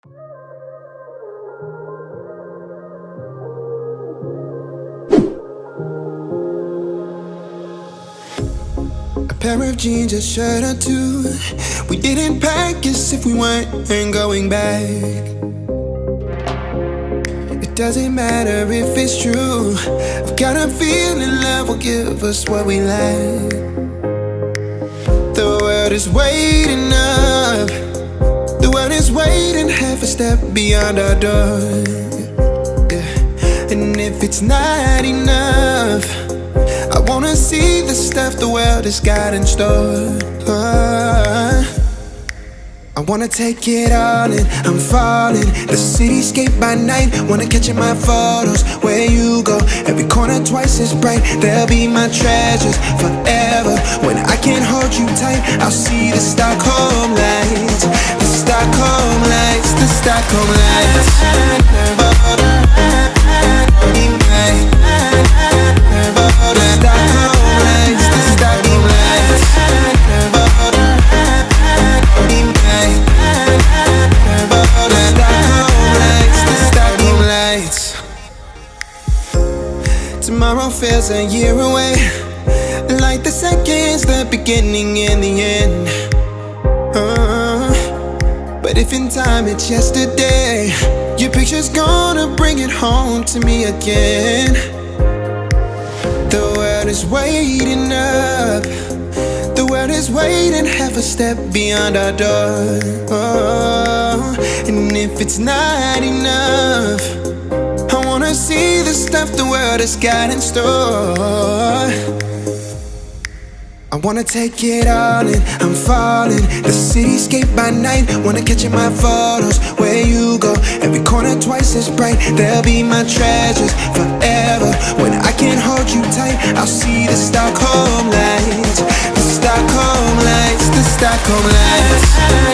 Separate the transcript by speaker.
Speaker 1: A pair of jeans, a shirt or two. We didn't pack as if we weren't going back. It doesn't matter if it's true. I've got a feeling love will give us what we lack. The world is waiting up. The world is waiting half a step beyond our door. Yeah. And if it's not enough, I wanna see the stuff the world has got in store. I wanna take it all in, I'm falling. The cityscape by night, wanna catch in my photos. Where you go, every corner twice as bright. They'll be my treasures forever. When I can't hold you tight, I'll see the Stockholm lights. The Stockholm lights, the Stockholm lights. Tomorrow feels a year away, like the seconds, the beginning and the end. But if in time it's yesterday, your picture's gonna bring it home to me again. The world is waiting up. The world is waiting half a step beyond our door. And if it's not enough, I wanna see the stuff the world has got in store. I wanna take it all in, I'm falling. The cityscape by night, wanna catch in my photos. Where you go, every corner twice as bright. They'll be my treasures forever. When I can't hold you tight, I'll see the Stockholm lights. The Stockholm lights, the Stockholm lights.